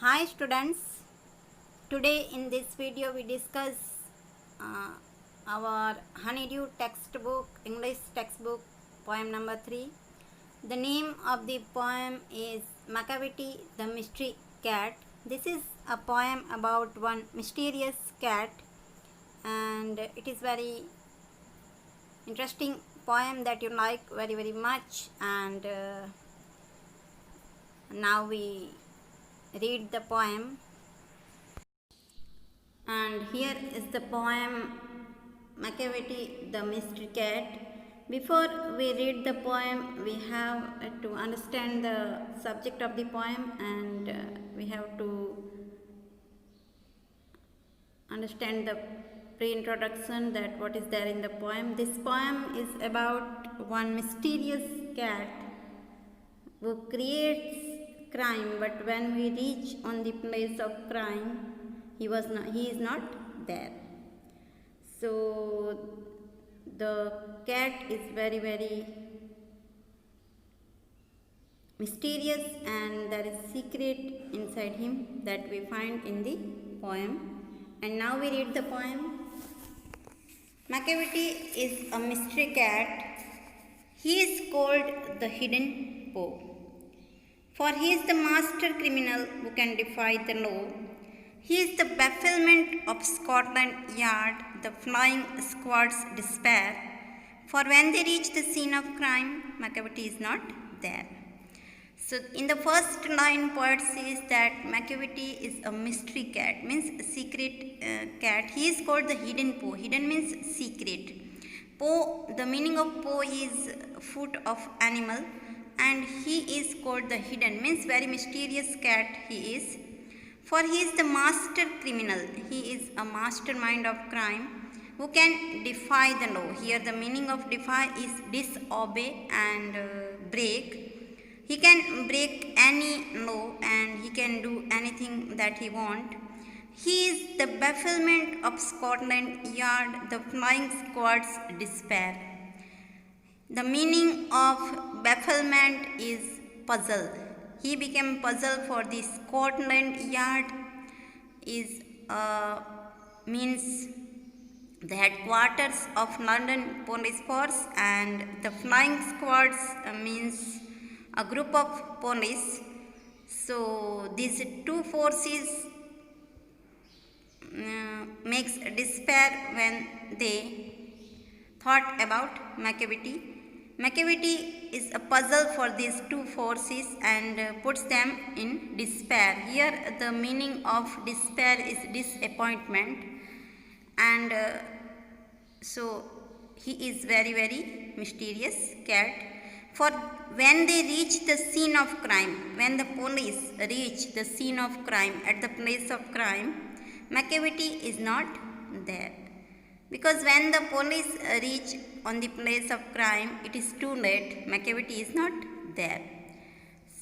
Hi students, today in this video we discuss uh, our Honeydew textbook, English textbook, poem number 3. The name of the poem is Macavity the Mystery Cat. This is a poem about one mysterious cat, and it is very interesting poem that you like very much. And now we read the poem. And here is the poem Macavity the Mystery Cat. Before we read the poem, we have to understand the subject of the poem, and we have to understand the pre-introduction, that what is there in the poem. This poem is about one mysterious cat who creates crime, but when we reach on the place of crime, he is not there. So the cat is very mysterious, and there is secret inside him that we find in the poem. And now we read the poem. Macavity is a mystery cat. He is called the Hidden Paw, for he is the master criminal who can defy the law. He is the bafflement of Scotland Yard, the flying squad's despair, for when they reach the scene of crime, Macavity is not there. So in the first line, poet says that Macavity is a mystery cat, means a secret cat. He is called the Hidden Paw. Hidden means secret. Paw, the meaning of paw is foot of animal, and he is called the hidden, means very mysterious cat he is. For he is the master criminal. He is a mastermind of crime who can defy the law. Here the meaning of defy is disobey and break. He can break any law and he can do anything that he wants. He is the bafflement of Scotland Yard, the flying squad's despair. The meaning of bafflement is puzzle. He became puzzle for the Scotland Yard is means the headquarters of London Police Force, and the flying squads means a group of police. So these two forces makes despair when they thought about Macavity. Macavity is a puzzle for these two forces and puts them in despair. Here the meaning of despair is disappointment, and so he is very mysterious cat. For when they reach the scene of crime, when the police reach the scene of crime, at the place of crime, Macavity is not there. Because when the police reach on the place of crime, it is too late. Macavity is not there.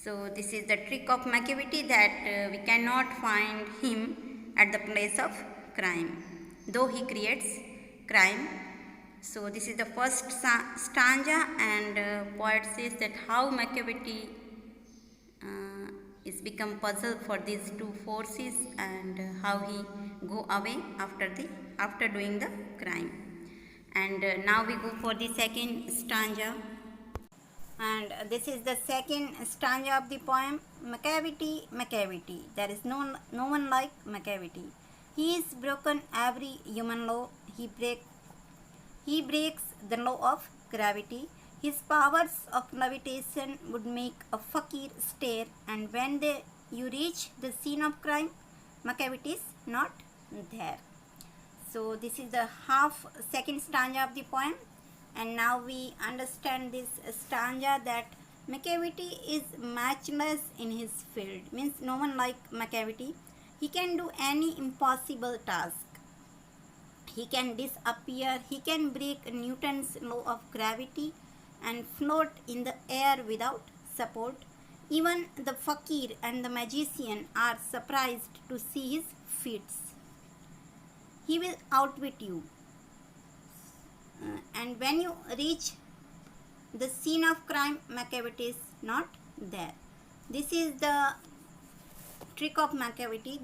So this is the trick of Macavity, that we cannot find him at the place of crime, though he creates crime. So this is the first stanza, and poet says that how Macavity is become puzzle for these two forces, and how he go away after doing the crime. And now we go for the second stanza, and this is the second stanza of the poem. Macavity, Macavity, there is no one like Macavity. He is broken every human law. He breaks the law of gravity. His powers of levitation would make a fakir stare, and when you reach the scene of crime, Macavity is not there. So this is the second stanza of the poem, and now we understand this stanza, that Macavity is matchless in his field, means no one like Macavity. He can do any impossible task. He can disappear. He can break Newton's law of gravity and float in the air without support. Even the fakir and the magician are surprised to see his feats. He will outwit you. And when you reach the scene of crime, Macavity is not there. This is the trick of Macavity.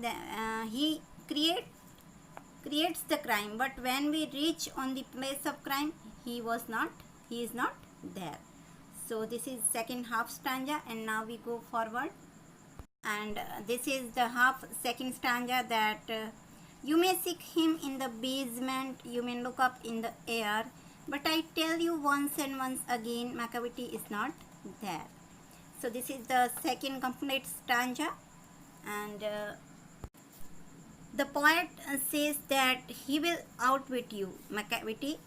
He creates the crime, but when we reach on the place of crime, he is not there. So this is second half stanza, and now we go forward. And this is the half second stanza that you may seek him in the basement, you may look up in the air, but I tell you once and once again, Macavity is not there. So this is the second complete stanza, and the poet says that he will outwit you, Macavity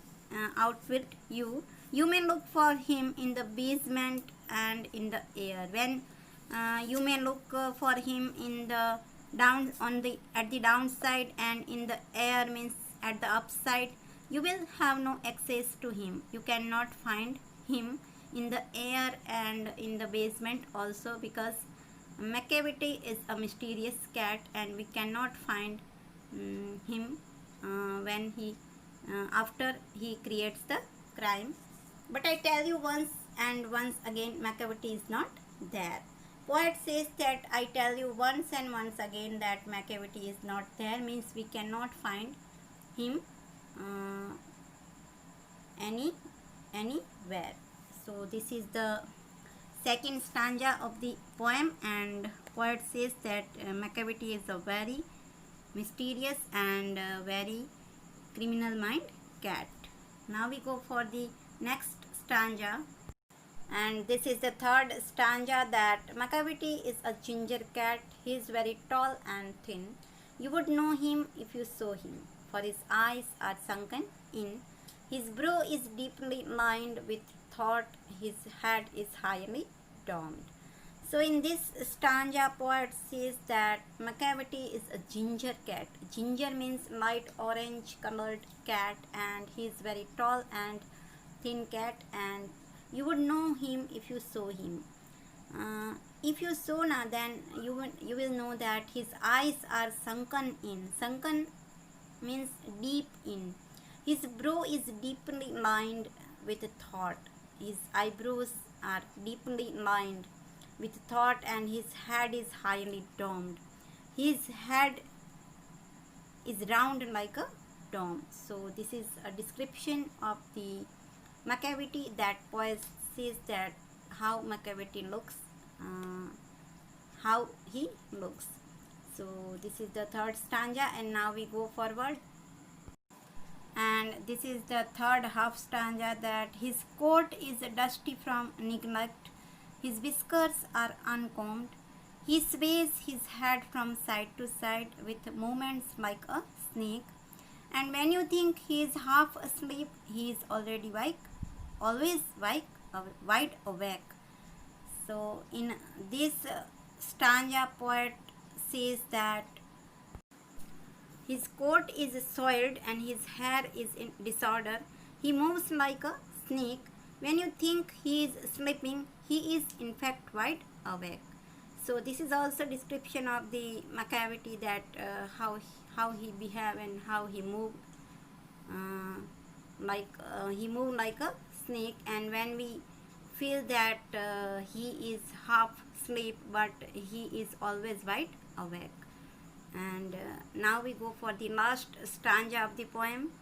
outwit you. You may look for him in the basement and in the air. When you may look for him in the at the downside, and in the air means at the upside, you will have no access to him. You cannot find him in the air and in the basement also, because Macavity is a mysterious cat and we cannot find him when he after he creates the crime. But I tell you once and once again, Macavity is not there. Poet says that I tell you once and once again that Macavity is not there, means we cannot find him anywhere. So this is the second stanza of the poem, and poet says that Macavity is a very mysterious and very criminal mind cat. Now we go for the next stanza, and this is the third stanza that Macavity is a ginger cat. He is very tall and thin. You would know him if you saw him, for his eyes are sunken in. His brow is deeply lined with thought. His head is highly domed. So in this stanza, poet says that Macavity is a ginger cat. Ginger means light orange colored cat, and he is very tall and thin cat, and you would know him if you saw him. If you saw now, then you will know that his eyes are sunken in. Sunken means deep in. His brow is deeply lined with thought. His eyebrows are deeply lined with thought, and his head is highly domed. His head is round like a dome. So this is a description of the Macavity, that poet says that how Macavity looks, how he looks. So this is the third stanza, and now we go forward. And this is the third half stanza, that his coat is dusty from neglect. His whiskers are uncombed. He sways his head from side to side with movements like a snake. And when you think he is half asleep, he is already always wide awake. So in this stanza, poet says that his coat is soiled and his hair is in disorder. He moves like a snake. When you think he is sleeping, he is in fact wide awake. So this is also description of the Macavity, that how he behave and how he move, he move like a snake. And when we feel that he is half asleep, but he is always wide awake. And now we go for the last stanza of the poem,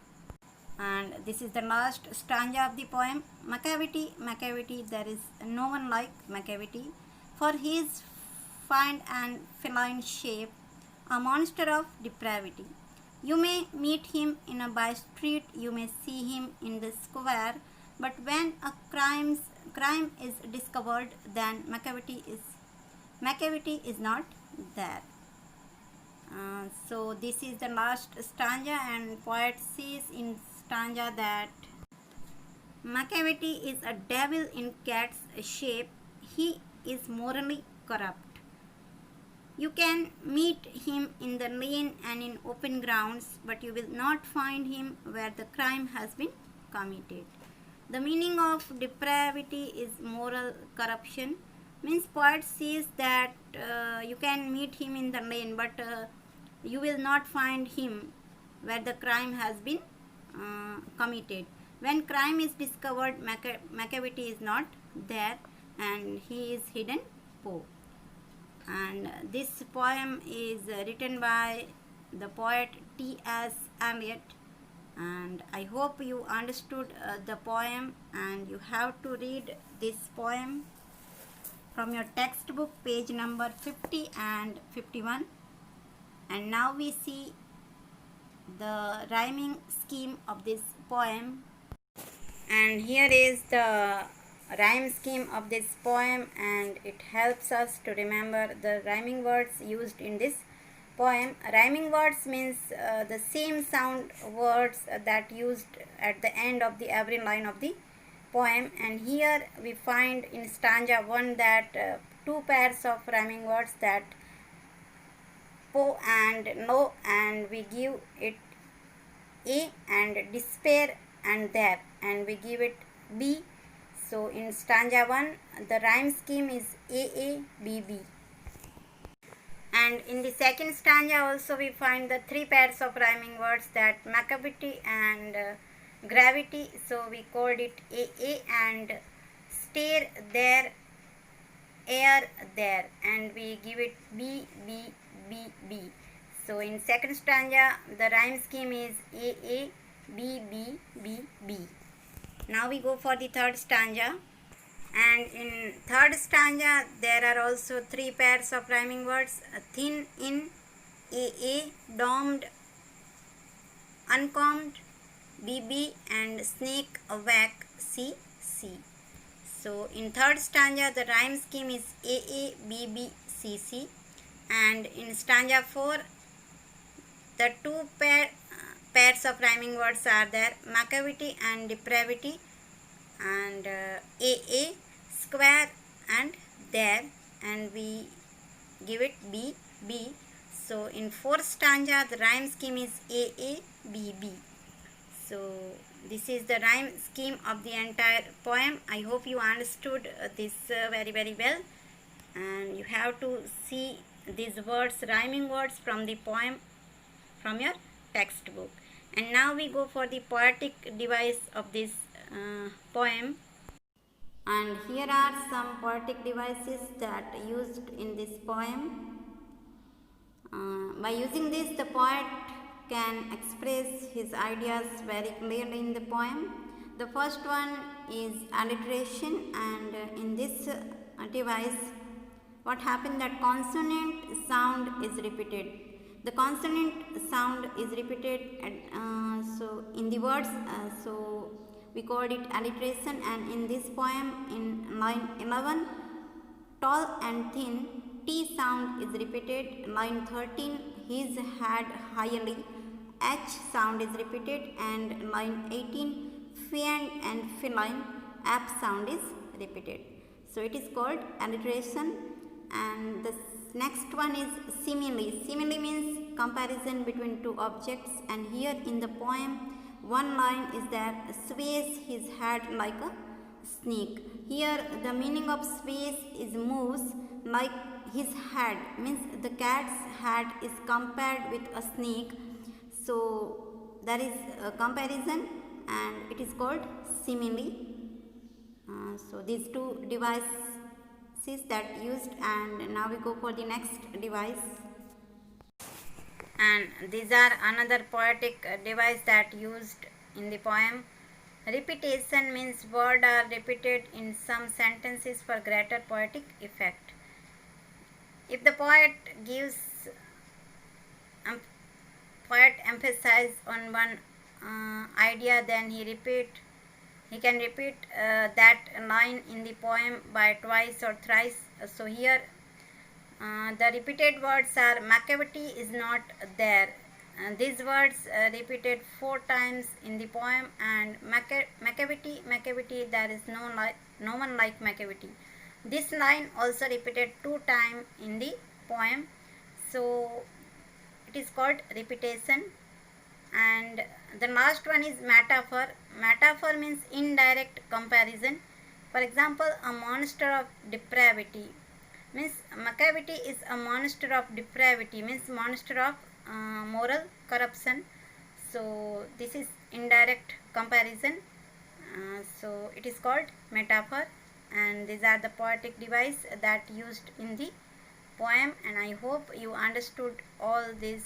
and this is the last stanza of the poem. Macavity, there is no one like Macavity, for his fine and feline shape, a monster of depravity. You may meet him in a by street, you may see him in the square, but when a crime is discovered, then Macavity is not there. So this is the last stanza, and poet says in stanza that Macavity is a devil in cat's shape. He is morally corrupt. You can meet him in the lane and in open grounds, but you will not find him where the crime has been committed. The meaning of depravity is moral corruption. Means poet says that you can meet him in the lane, but you will not find him where the crime has been committed. When crime is discovered, Macavity is not there, and he is hidden poor. and this poem is written by the poet T.S. Eliot, and I hope you understood the poem, and you have to read this poem from your textbook page number 50 and 51. And now we see the rhyming scheme of this poem, and here is the rhyme scheme of this poem, and it helps us to remember the rhyming words used in this poem. Rhyming words means the same sound words that used at the end of the every line of the poem. And here we find in stanza 1 that two pairs of rhyming words, that po and no, and we give it a, and despair and there, and we give it b. So in stanza 1 the rhyme scheme is a b b. And in the second stanza also we find the three pairs of rhyming words, that macavity and gravity, so we called it a, and stare there, air there, and we give it b b b b. So in second stanza the rhyme scheme is a b b b b. Now we go for the third stanza, and in third stanza there are also three pairs of rhyming words, thin in a, domed, uncombed, bb, and snake awake, c c. So in third stanza the rhyme scheme is a b b c c, and in stanza 4 the two pairs of rhyming words are there, macavity and depravity, and a square and there, and we give it b b. So in fourth stanza the rhyme scheme is a b b. So this is the rhyme scheme of the entire poem. I hope you understood this very well, and you have to see these words, rhyming words from the poem from your textbook. And now we go for the poetic device of this poem. And here are some poetic devices that used in this poem. By using this, the poet can express his ideas very clearly in the poem. The first one is alliteration, and in this device what happened, that consonant sound is repeated. The consonant sound is repeated so in the words, so we called it alliteration. And in this poem in line 11, tall and thin, T sound is repeated. Line 13, his head highly, H sound is repeated. And line 18, fiend and feline, F sound is repeated. So it is called alliteration. And the next one is simile. Simile means comparison between two objects, and here in the poem one line is that sways his head like a snake. Here the meaning of sways is moves like his head, means the cat's head is compared with a snake. So there is a comparison, and it is called simile. So these two devices that used. And now we go for the next device, and these are another poetic device that used in the poem. Repetition means words are repeated in some sentences for greater poetic effect. If the poet gives poet emphasize on one idea, then he can repeat that line in the poem by twice or thrice. So here the repeated words are macavity is not there. These words repeated 4 times in the poem, and macavity, there is no one like macavity. This line also repeated 2 times in the poem, so it is called repetition. And the last one is metaphor. Metaphor means indirect comparison. For example, a monster of depravity means macavity is a monster of depravity, means monster of moral corruption. So this is indirect comparison. So it is called metaphor, and these are the poetic device that used in the poem, and I hope you understood all this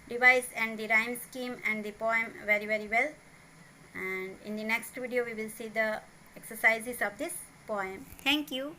device and the rhyme scheme and the poem very well. And in the next video we will see the exercises of this poem. Thank you.